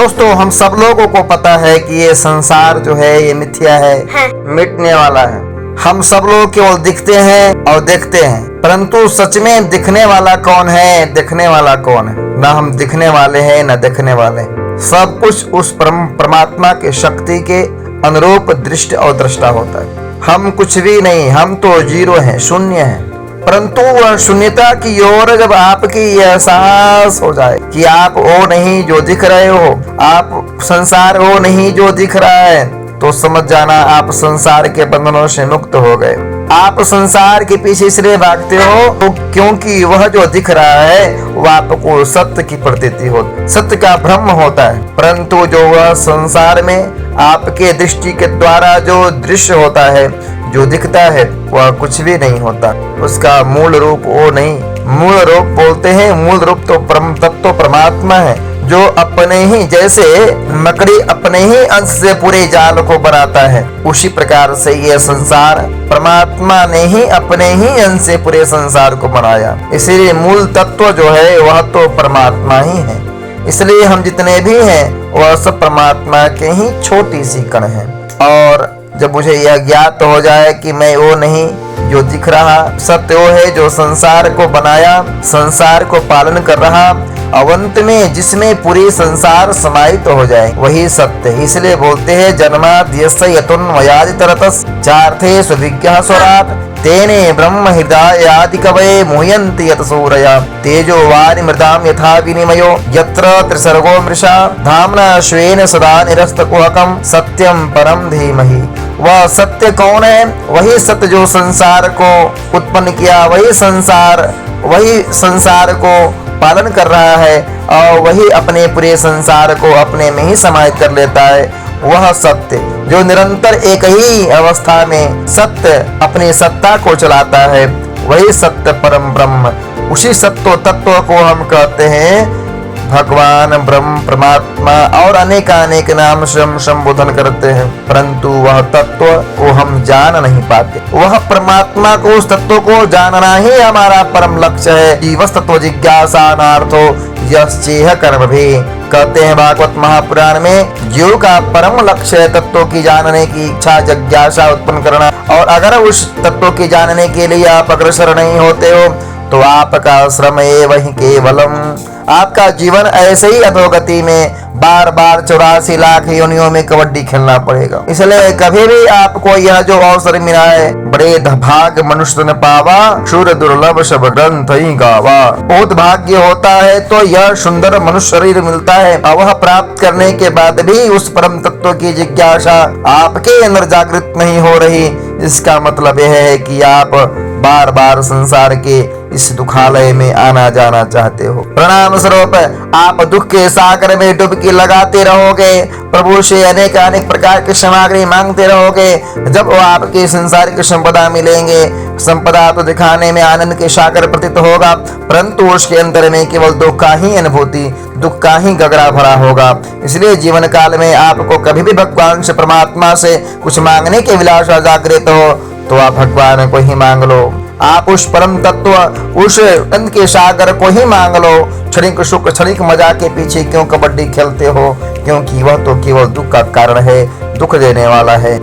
दोस्तों, हम सब लोगों को पता है कि ये संसार जो है ये मिथ्या है, मिटने वाला है। हम सब लोग केवल दिखते हैं और देखते हैं, परंतु सच में दिखने वाला कौन है, देखने वाला कौन है? ना हम दिखने वाले हैं ना देखने वाले। सब कुछ उस परमात्मा के शक्ति के अनुरूप दृष्ट और दृष्टा होता है। हम कुछ भी नहीं, हम तो जीरो हैं, शून्य हैं। परंतु वह शून्यता की ओर जब आपकी एहसास हो जाए कि आप वो नहीं जो दिख रहे हो, आप संसार वो नहीं जो दिख रहा है, तो समझ जाना आप संसार के बंधनों से मुक्त हो गए। आप संसार के पीछे इसलिए भागते हो तो क्योंकि वह जो दिख रहा है वह आपको सत्य की प्रतीति हो, सत्य का भ्रम होता है। परंतु जो वह संसार में आपके दृष्टि के द्वारा जो दृश्य होता है, जो दिखता है, वह कुछ भी नहीं होता। उसका मूल रूप वो नहीं, मूल रूप बोलते हैं, मूल रूप तो परम तत्व परमात्मा है, जो अपने ही जैसे मकड़ी अपने ही अंश से पूरे जाल को बनाता है, उसी प्रकार से यह संसार परमात्मा ने ही अपने ही अंश से पूरे संसार को बनाया। इसीलिए मूल तत्व जो है वह तो परमात्मा ही है। इसलिए हम जितने भी हैं वह सब परमात्मा के ही छोटी सी कण है। और जब मुझे यह ज्ञात हो जाए कि मैं वो नहीं जो दिख रहा, सत्य वो है जो संसार को बनाया, संसार को पालन कर रहा, अवंत में जिसमें पूरी संसार समाहित हो जाए, वही सत्य। इसलिए बोलते हैं जन्माद्यस्य यतोन्मयादितरतस् चार्थे सुविज्ञः स्वराट् तेने ब्रह्म हृदयादि कवये मुह्यन्ति यत सूरया तेजो वारि मृदाम यथा विनिमयो यत्र त्रिसर्गो मृषा धाम्ना श्वेन सदा निरस्तकुहकं सत्यम परम धीमहि। वह सत्य कौन है? वही सत्य जो संसार को उत्पन्न किया, वही संसार को पालन कर रहा है और वही अपने पूरे संसार को अपने में ही समाहित कर लेता है। वह सत्य जो निरंतर एक ही अवस्था में सत्य अपनी सत्ता को चलाता है, वही सत्य परम ब्रह्म। उसी सत्य तत्व को हम कहते हैं भगवान, ब्रह्म, परमात्मा और अनेक नाम से हम संबोधन करते हैं। परंतु वह तत्व को हम जान नहीं पाते। वह परमात्मा को, उस तत्व को जानना ही हमारा परम लक्ष्य है। जीवस् तत्व जिज्ञासानार्थो यश्चेह कर्म भी। कहते हैं भागवत महापुराण में, जीव का परम लक्ष्य है तत्व की जानने की इच्छा, जिज्ञासा उत्पन्न करना। और अगर उस तत्व की जानने के लिए आप अग्रसर नहीं होते हो तो आपका श्रम वही केवलम, आपका जीवन ऐसे ही अधोगति में बार बार 84 लाख योनियों में कबड्डी खेलना पड़ेगा। इसलिए कभी भी आपको यह जो अवसर मिला है, बड़े भाग मनुष्य ने पावा, शूर दुर्लभ सब ग्रंथ ही गावा। बहुत भाग्य होता है तो यह सुंदर मनुष्य शरीर मिलता है। वह प्राप्त करने के बाद भी उस परम तत्व की जिज्ञासा आपके अंदर जागृत नहीं हो रही, इसका मतलब यह है कि आप बार बार संसार के इस दुखालय में आना जाना चाहते हो। प्रणाम स्वरूप आप दुख के सागर में डुबकी लगाते रहोगे, प्रभु से अनेक प्रकार की सामग्री मांगते रहोगे। जब वो आपकी संसारिक संपदा मिलेंगे, संपदा तो दिखाने में आनंद के सागर प्रतीत होगा, परंतु उसके अंदर में केवल दुख का ही अनुभूति, दुख का ही गगरा भरा होगा। इसलिए जीवन काल में आपको कभी भी भगवान से, परमात्मा से कुछ मांगने के विलासा जागृत हो तो आप भगवान को ही मांग लो। आप उस परम तत्व, उस अनंत के सागर को ही मांग लो। क्षणिक सुख, क्षणिक मजा के पीछे क्यों कबड्डी खेलते हो? क्योंकि वह तो केवल दुख का कारण है, दुख देने वाला है।